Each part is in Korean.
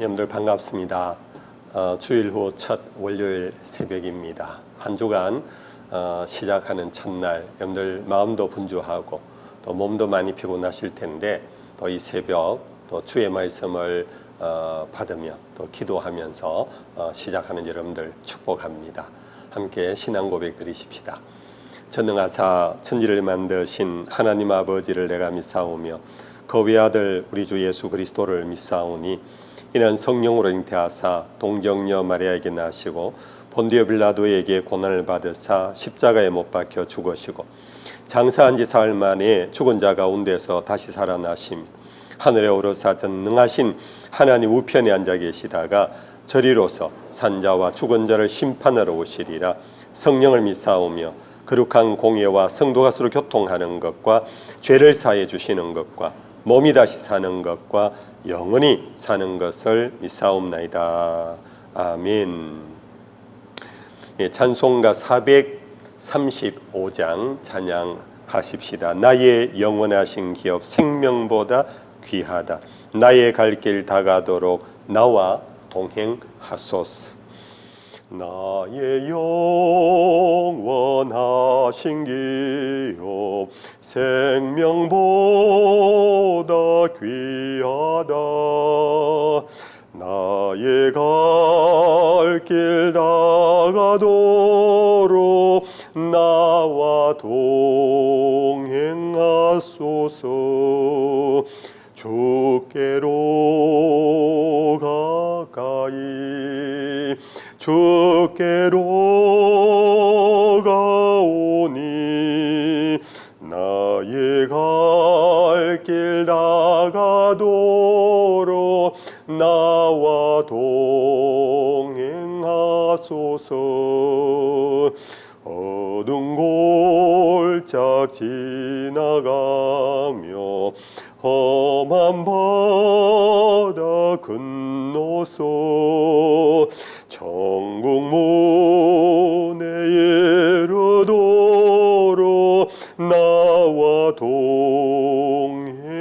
여러분들 반갑습니다. 주일 후 첫 월요일 새벽입니다. 한 주간 시작하는 첫날 여러분들 마음도 분주하고 또 몸도 많이 피곤하실 텐데 또 이 새벽 또 주의 말씀을 받으며 또 기도하면서 시작하는 여러분들 축복합니다. 함께 신앙 고백 드리십시다. 전능하사 천지를 만드신 하나님 아버지를 내가 믿사오며 그 외아들 우리 주 예수 그리스도를 믿사오니 이는 성령으로 잉태하사 동정녀 마리아에게 나시고 본디오 빌라도에게 고난을 받으사 십자가에 못 박혀 죽으시고 장사한 지 사흘 만에 죽은 자 가운데서 다시 살아나시며 하늘에 오르사 전능하신 하나님 우편에 앉아 계시다가 저리로서 산자와 죽은 자를 심판하러 오시리라. 성령을 믿사오며 거룩한 공예와 성도가 서로 교통하는 것과 죄를 사해 주시는 것과 몸이 다시 사는 것과 영원히 사는 것을 믿사옵나이다. 아멘. 찬송가 435장 찬양하십시다. 나의 영원하신 기업 생명보다 귀하다. 나의 갈 길 다가도록 나와 동행하소서. 나의 영원하신 기업 생명보다 귀하다. 나의 갈 길 다가도록 나와 동행하소서. 주께로 가까이 주께로 가오니 나의 갈 길 다가도록 나와 동행하소서. 어두운 골짝 지나가며 험한 바다 건너서 천국 문에 이르도록 나와 동행하소서.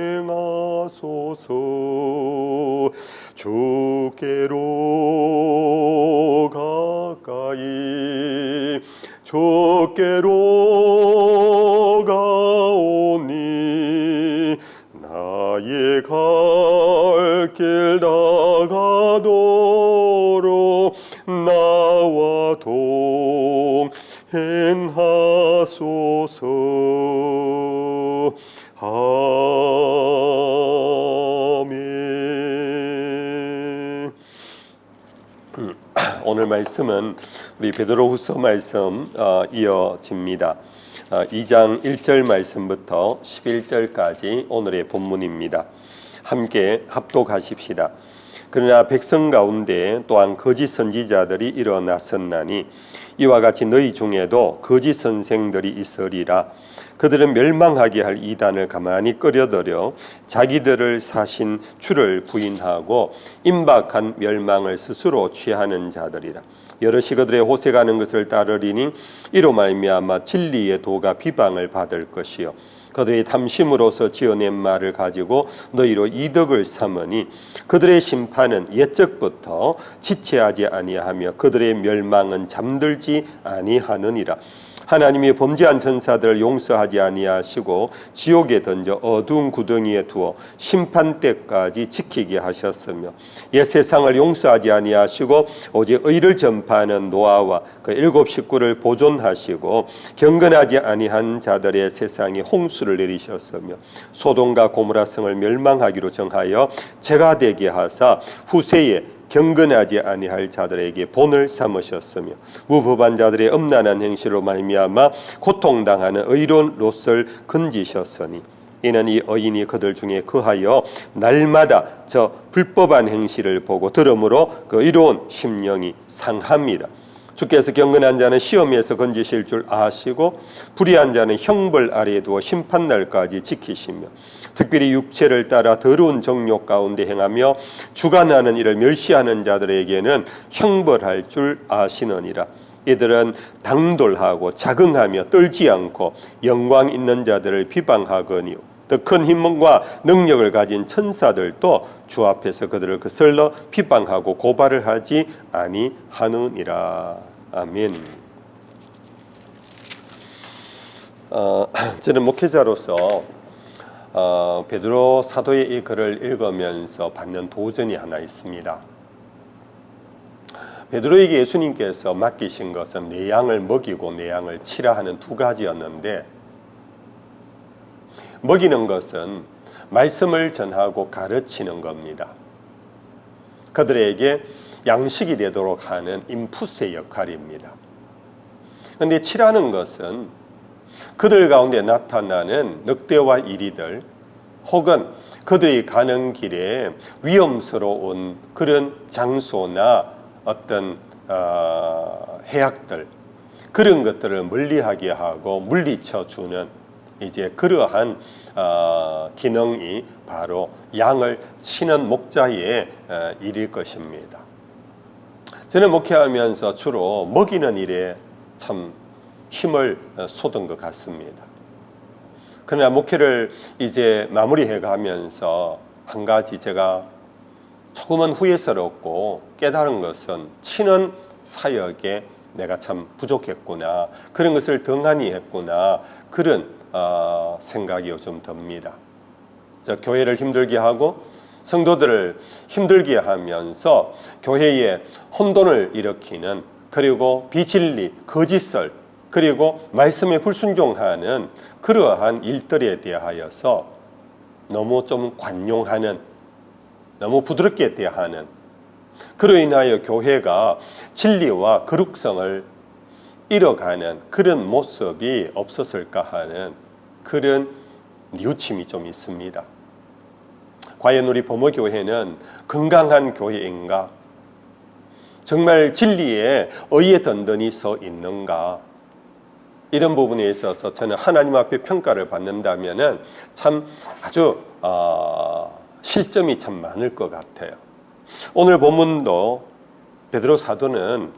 주께로 가까이 주께로 가오니 나의 갈 길 다가도록 나와 동행하소서. 아멘. 오늘 말씀은 우리 베드로후서 말씀 이어집니다. 2장 1절 말씀부터 11절까지 오늘의 본문입니다. 함께 합독하십시다. 그러나 백성 가운데 또한 거짓 선지자들이 일어났었나니 이와 같이 너희 중에도 거짓 선생들이 있으리라. 그들은 멸망하게 할 이단을 가만히 끌어들여 자기들을 사신 주를 부인하고 임박한 멸망을 스스로 취하는 자들이라. 여럿이 그들의 호색하는 것을 따르리니 이로 말미암아 진리의 도가 비방을 받을 것이요 그들의 탐심으로서 지어낸 말을 가지고 너희로 이득을 삼으니 그들의 심판은 옛적부터 지체하지 아니하며 그들의 멸망은 잠들지 아니하느니라. 하나님이 범죄한 천사들을 용서하지 아니하시고 지옥에 던져 어두운 구덩이에 두어 심판 때까지 지키게 하셨으며 옛 세상을 용서하지 아니하시고 오직 의를 전파하는 노아와 그 7 식구를 보존하시고 경건하지 아니한 자들의 세상에 홍수를 내리셨으며 소돔과 고모라 성을 멸망하기로 정하여 재가 되게 하사 후세에 경건하지 아니할 자들에게 본을 삼으셨으며 무법한 자들의 음란한 행실로 말미암아 고통당하는 의로운 롯을 건지셨으니 이는 이 의인이 그들 중에 거하여 날마다 저 불법한 행실을 보고 들음으로 그 의로운 심령이 상함이라. 주께서 경건한 자는 시험에서 건지실 줄 아시고 불의한 자는 형벌 아래에 두어 심판날까지 지키시며 특별히 육체를 따라 더러운 정욕 가운데 행하며 주관하는 이를 멸시하는 자들에게는 형벌할 줄 아시느니라. 이들은 당돌하고 자긍하며 떨지 않고 영광 있는 자들을 비방하거니와 더 큰 힘과 능력을 가진 천사들도 주 앞에서 그들을 거슬러 비방하고 고발을 하지 아니하느니라. 아멘. 저는 목회자로서 베드로 사도의 이 글을 읽으면서 받는 도전이 하나 있습니다. 베드로에게 예수님께서 맡기신 것은 내 양을 먹이고 내 양을 치라 하는 두 가지였는데, 먹이는 것은 말씀을 전하고 가르치는 겁니다. 그들에게 양식이 되도록 하는 인풋의 역할입니다. 그런데 치라는 것은 그들 가운데 나타나는 늑대와 이리들, 혹은 그들이 가는 길에 위험스러운 그런 장소나 어떤 해악들, 그런 것들을 멀리하게 하고 물리쳐 주는 이제 그러한 기능이 바로 양을 치는 목자의 일일 것입니다. 저는 목회하면서 주로 먹이는 일에 참 힘을 쏟은 것 같습니다. 그러나 목회를 이제 마무리해 가면서 한 가지 제가 조금은 후회스럽고 깨달은 것은, 치는 사역에 내가 참 부족했구나, 그런 것을 등한히 했구나, 그런 생각이 요즘 듭니다. 교회를 힘들게 하고 성도들을 힘들게 하면서 교회에 혼돈을 일으키는, 그리고 비진리, 거짓설, 그리고 말씀에 불순종하는 그러한 일들에 대하여서 너무 좀 관용하는, 너무 부드럽게 대하는, 그로 인하여 교회가 진리와 거룩성을 잃어가는 그런 모습이 없었을까 하는 그런 뉘우침이 좀 있습니다. 과연 우리 범어교회는 건강한 교회인가? 정말 진리에 의에 든든히 서 있는가? 이런 부분에 있어서 저는 하나님 앞에 평가를 받는다면 참 아주 실점이 참 많을 것 같아요. 오늘 본문도 베드로 사도는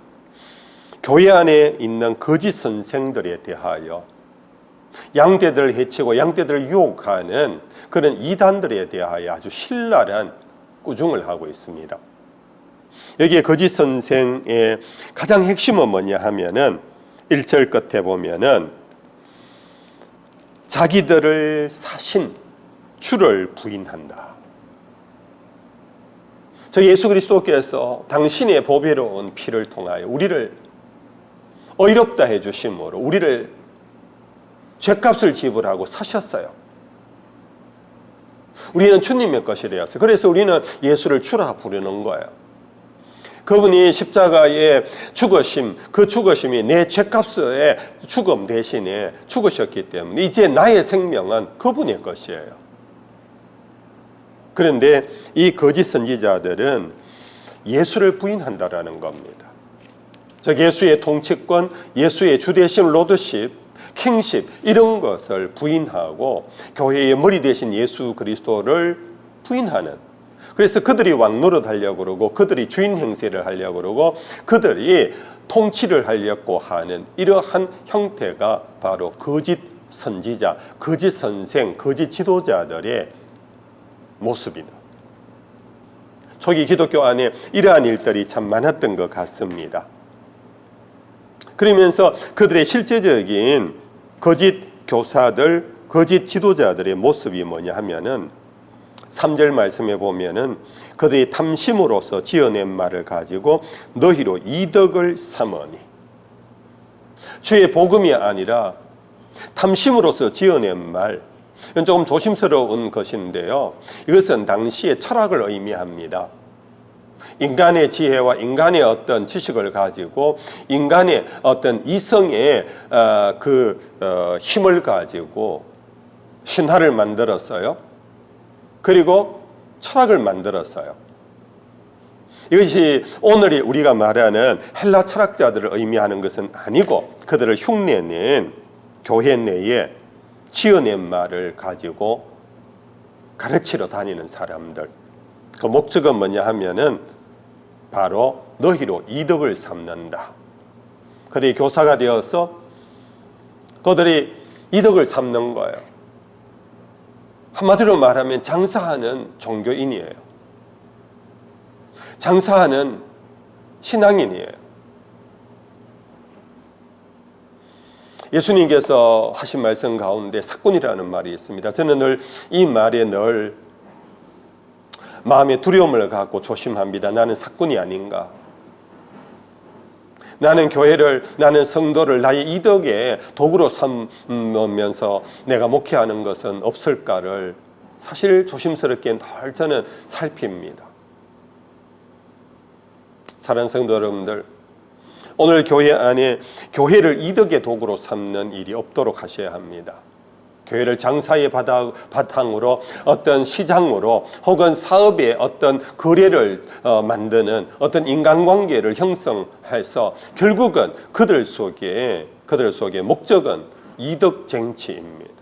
교회 안에 있는 거짓 선생들에 대하여, 양떼들을 해치고 양떼들을 유혹하는 그런 이단들에 대하여 아주 신랄한 꾸중을 하고 있습니다. 여기에 거짓 선생의 가장 핵심은 뭐냐 하면은 1절 끝에 보면은 자기들을 사신 주를 부인한다. 저 예수 그리스도께서 당신의 보배로운 피를 통하여 우리를 의롭다 해주심으로 우리를 죗값을 지불하고 사셨어요. 우리는 주님의 것이 되었어요. 그래서 우리는 예수를 주라 부르는 거예요. 그분이 십자가에 죽으심, 그 죽으심이 내 죗값의 죽음 대신에 죽으셨기 때문에 이제 나의 생명은 그분의 것이에요. 그런데 이 거짓 선지자들은 예수를 부인한다라는 겁니다. 즉 예수의 통치권, 예수의 주대심, 로드십, 킹십, 이런 것을 부인하고 교회의 머리 대신 예수 그리스도를 부인하는, 그래서 그들이 왕 노릇하려고 그러고 그들이 주인 행세를 하려고 그러고 그들이 통치를 하려고 하는 이러한 형태가 바로 거짓 선지자, 거짓 선생, 거짓 지도자들의 모습이다. 초기 기독교 안에 이러한 일들이 참 많았던 것 같습니다. 그러면서 그들의 실제적인 거짓 교사들, 거짓 지도자들의 모습이 뭐냐 하면은 3절 말씀에 보면은 그들이 탐심으로서 지어낸 말을 가지고 너희로 이덕을 삼으니, 주의 복음이 아니라 탐심으로서 지어낸 말, 이건 조금 조심스러운 것인데요, 이것은 당시의 철학을 의미합니다. 인간의 지혜와 인간의 어떤 지식을 가지고 인간의 어떤 이성의 힘을 가지고 신화를 만들었어요. 그리고 철학을 만들었어요. 이것이 오늘 우리가 말하는 헬라 철학자들을 의미하는 것은 아니고, 그들을 흉내낸 교회 내에 지어낸 말을 가지고 가르치러 다니는 사람들, 그 목적은 뭐냐 하면은 바로 너희로 이덕을 삼는다. 그들이 교사가 되어서 그들이 이덕을 삼는 거예요. 한마디로 말하면 장사하는 종교인이에요. 장사하는 신앙인이에요. 예수님께서 하신 말씀 가운데 사꾼이라는 말이 있습니다. 저는 늘 이 말에 늘 마음의 두려움을 갖고 조심합니다. 나는 사꾼이 아닌가? 나는 교회를, 나는 성도를 나의 이덕의 도구로 삼으면서 내가 목회하는 것은 없을까를 사실 조심스럽게 늘 저는 살핍니다. 사랑하는 성도 여러분들, 오늘 교회 안에 교회를 이덕의 도구로 삼는 일이 없도록 하셔야 합니다. 교회를 장사의 바탕으로 어떤 시장으로 혹은 사업의 어떤 거래를 만드는 어떤 인간관계를 형성해서 결국은 그들 속에 목적은 이덕쟁취입니다.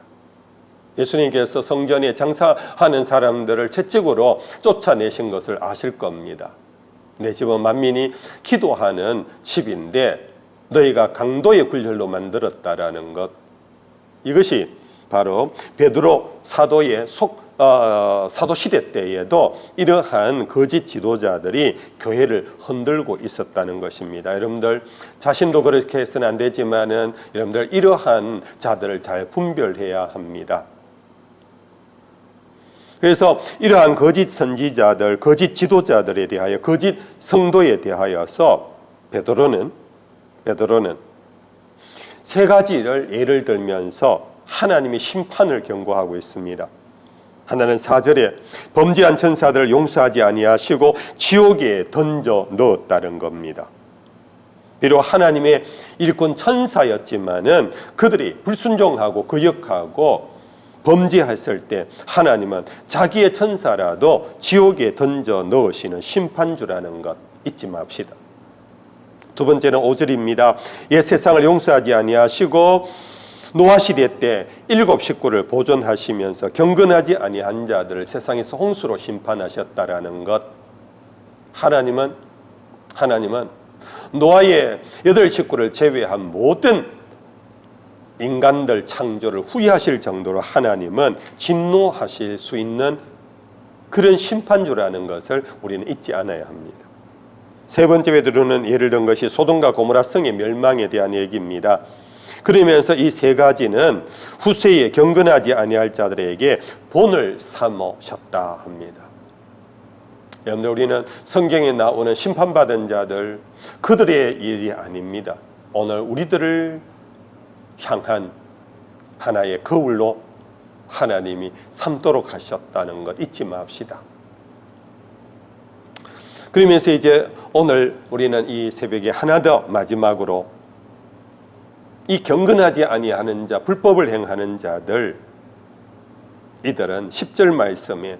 예수님께서 성전에 장사하는 사람들을 채찍으로 쫓아내신 것을 아실 겁니다. 내 집은 만민이 기도하는 집인데 너희가 강도의 굴혈로 만들었다라는 것, 이것이 바로 베드로 사도의 사도 시대 때에도 이러한 거짓 지도자들이 교회를 흔들고 있었다는 것입니다. 여러분들 자신도 그렇게 해서는 안 되지만은 여러분들 이러한 자들을 잘 분별해야 합니다. 그래서 이러한 거짓 선지자들, 거짓 지도자들에 대하여, 거짓 성도에 대하여서 베드로는 세 가지를 예를 들면서 하나님의 심판을 경고하고 있습니다. 하나는 4절에 범죄한 천사들을 용서하지 아니하시고 지옥에 던져 넣었다는 겁니다. 비록 하나님의 일꾼 천사였지만은 그들이 불순종하고 거역하고 범죄했을 때 하나님은 자기의 천사라도 지옥에 던져 넣으시는 심판주라는 것 잊지 맙시다. 두 번째는 5절입니다. 옛 세상을 용서하지 아니하시고 노아 시대 때 7 식구를 보존하시면서 경건하지 아니한 자들을 세상에서 홍수로 심판하셨다라는 것. 하나님은 노아의 8 식구를 제외한 모든 인간들 창조를 후회하실 정도로 하나님은 진노하실 수 있는 그런 심판주라는 것을 우리는 잊지 않아야 합니다. 세 번째 베드로는 예를 든 것이 소돔과 고모라 성의 멸망에 대한 얘기입니다. 그러면서 이 세 가지는 후세에 경건하지 아니할 자들에게 본을 삼으셨다 합니다. 여러분들, 우리는 성경에 나오는 심판받은 자들, 그들의 일이 아닙니다. 오늘 우리들을 향한 하나의 거울로 하나님이 삼도록 하셨다는 것 잊지 맙시다. 그러면서 이제 오늘 우리는 이 새벽에 하나 더 마지막으로 이 경건하지 아니하는 자, 불법을 행하는 자들, 이들은 10절 말씀에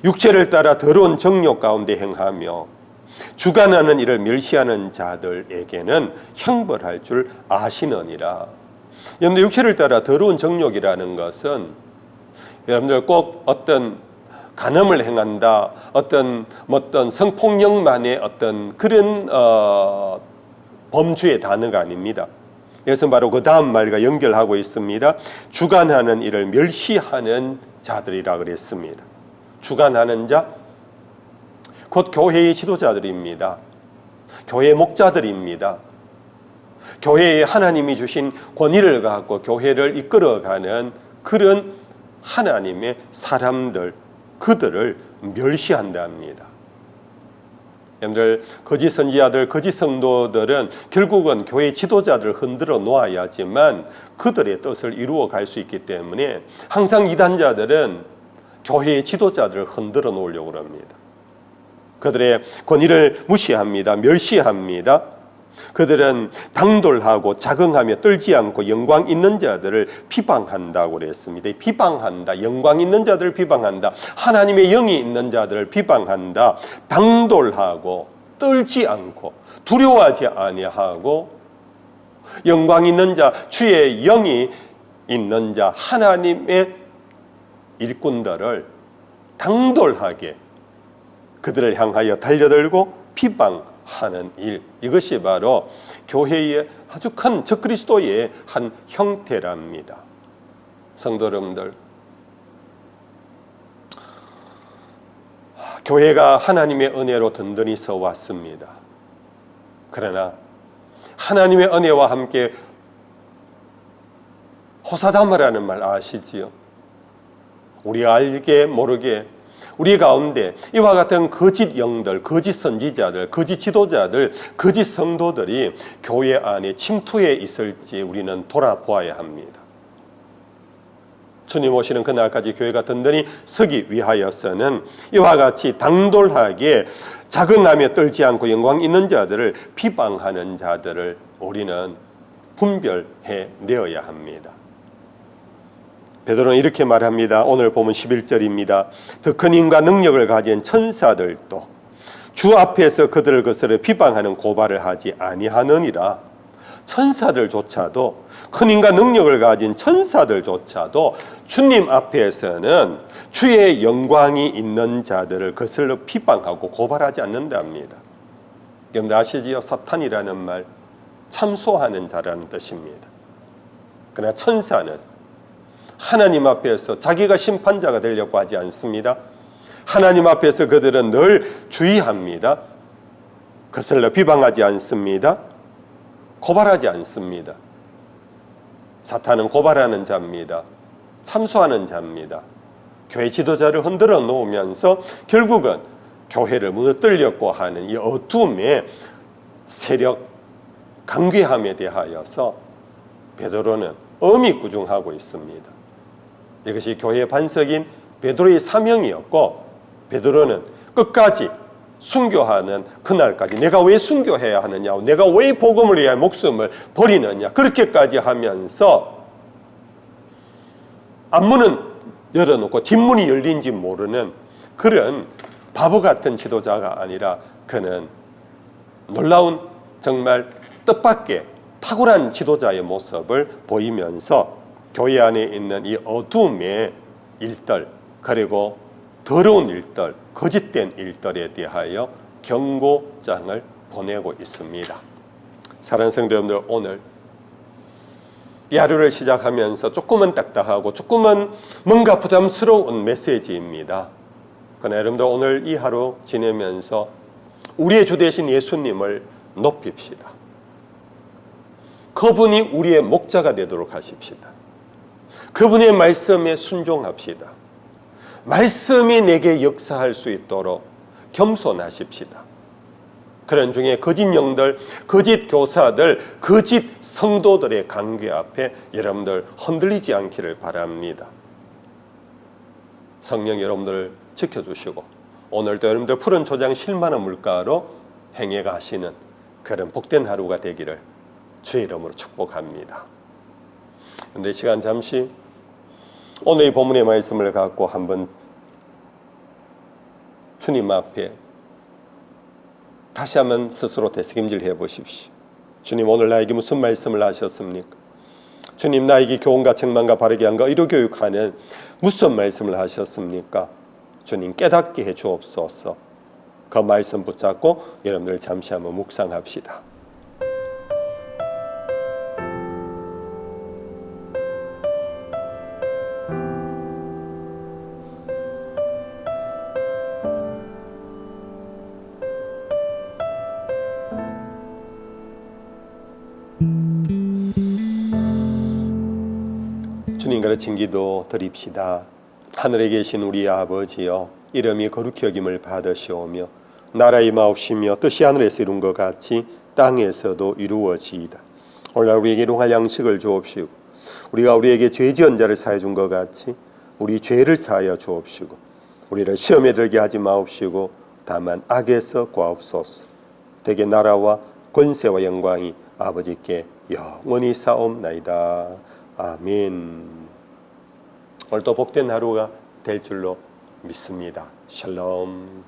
육체를 따라 더러운 정욕 가운데 행하며 주관하는 일을 멸시하는 자들에게는 형벌할 줄 아시느니라. 여러분들, 육체를 따라 더러운 정욕이라는 것은 여러분들 꼭 어떤 간음을 행한다, 어떤 성폭력만의 어떤 그런 범주의 단어가 아닙니다. 그래서 바로 그 다음 말과 연결하고 있습니다. 주관하는 일을 멸시하는 자들이라 그랬습니다. 주관하는 자, 곧 교회의 지도자들입니다. 교회의 목자들입니다. 교회에 하나님이 주신 권위를 갖고 교회를 이끌어가는 그런 하나님의 사람들, 그들을 멸시한다 합니다. 여러분들, 거짓 선지자들, 거짓 성도들은 결국은 교회 지도자들을 흔들어 놓아야지만 그들의 뜻을 이루어 갈 수 있기 때문에 항상 이단자들은 교회의 지도자들을 흔들어 놓으려고 합니다. 그들의 권위를 무시합니다. 멸시합니다. 그들은 당돌하고 자긍하며 떨지 않고 영광 있는 자들을 비방한다고 그랬습니다. 비방한다, 영광 있는 자들을 비방한다, 하나님의 영이 있는 자들을 비방한다. 당돌하고 떨지 않고 두려워하지 아니하고 영광 있는 자, 주의 영이 있는 자, 하나님의 일꾼들을 당돌하게 그들을 향하여 달려들고 비방하는 일, 이것이 바로 교회의 아주 큰 적그리스도의 한 형태랍니다. 성도 여러분들, 교회가 하나님의 은혜로 든든히 서 왔습니다. 그러나 하나님의 은혜와 함께 호사다마라는 말 아시지요? 우리가 알게 모르게 우리 가운데 이와 같은 거짓 영들, 거짓 선지자들, 거짓 지도자들, 거짓 성도들이 교회 안에 침투해 있을지 우리는 돌아보아야 합니다. 주님 오시는 그날까지 교회가 든든히 서기 위하여서는 이와 같이 당돌하게 작은 남에 떨지 않고 영광 있는 자들을 비방하는 자들을 우리는 분별해 내어야 합니다. 베드로는 이렇게 말합니다. 오늘 보면 11절입니다. 더 큰 힘과 능력을 가진 천사들도 주 앞에서 그들을 거스려 비방하는 고발을 하지 아니하느니라. 천사들조차도, 큰 힘과 능력을 가진 천사들조차도 주님 앞에서는 주의 영광이 있는 자들을 거슬러 비방하고 고발하지 않는답니다. 여러분들 아시지요? 사탄이라는 말 참소하는 자라는 뜻입니다. 그러나 천사는 하나님 앞에서 자기가 심판자가 되려고 하지 않습니다. 하나님 앞에서 그들은 늘 주의합니다. 거슬러 비방하지 않습니다. 고발하지 않습니다. 사탄은 고발하는 자입니다. 참소하는 자입니다. 교회 지도자를 흔들어 놓으면서 결국은 교회를 무너뜨리려고 하는 이 어둠의 세력 강괴함에 대하여서 베드로는 엄히 구중하고 있습니다. 이것이 교회의 반석인 베드로의 사명이었고, 베드로는 끝까지 순교하는 그날까지 내가 왜 순교해야 하느냐, 내가 왜 복음을 위하여 목숨을 버리느냐, 그렇게까지 하면서 앞문은 열어놓고 뒷문이 열린지 모르는 그런 바보 같은 지도자가 아니라 그는 놀라운 정말 뜻밖의 탁월한 지도자의 모습을 보이면서 교회 안에 있는 이 어둠의 일들, 그리고 더러운 일들, 거짓된 일들에 대하여 경고장을 보내고 있습니다. 사랑하는 성도 여러분들, 오늘 이 하루를 시작하면서 조금은 딱딱하고 조금은 뭔가 부담스러운 메시지입니다. 그러나 여러분들 오늘 이 하루 지내면서 우리의 주 되신 예수님을 높입시다. 그분이 우리의 목자가 되도록 하십시다. 그분의 말씀에 순종합시다. 말씀이 내게 역사할 수 있도록 겸손하십시다. 그런 중에 거짓 영들, 거짓 교사들, 거짓 성도들의 강괴 앞에 여러분들 흔들리지 않기를 바랍니다. 성령 여러분들을 지켜주시고 오늘도 여러분들 푸른 초장 실만한 물가로 행해 가시는 그런 복된 하루가 되기를 주의 이름으로 축복합니다. 그런데 시간 잠시 오늘 이 본문의 말씀을 갖고 한번 주님 앞에 다시 한번 스스로 되새김질 해보십시오. 주님, 오늘 나에게 무슨 말씀을 하셨습니까? 주님, 나에게 교훈과 책망과 바르게 한과 의로 교육하는 무슨 말씀을 하셨습니까? 주님, 깨닫게 해 주옵소서. 그 말씀 붙잡고 여러분들 잠시 한번 묵상합시다. 주님 가르친 기도 드립시다. 하늘에 계신 우리 아버지여, 이름이 거룩히 여김을 받으시오며 나라의 임하옵시며 뜻이 하늘에서 이룬 것 같이 땅에서도 이루어지이다. 오늘날 우리에게 일용할 양식을 주옵시고 우리가 우리에게 죄 지은 자를 사해 준 것 같이 우리 죄를 사하여 주옵시고 우리를 시험에 들게 하지 마옵시고 다만 악에서 구하옵소서. 대개 나라와 권세와 영광이 아버지께 영원히 사옵나이다. 아멘. 오늘도 복된 하루가 될 줄로 믿습니다. 샬롬.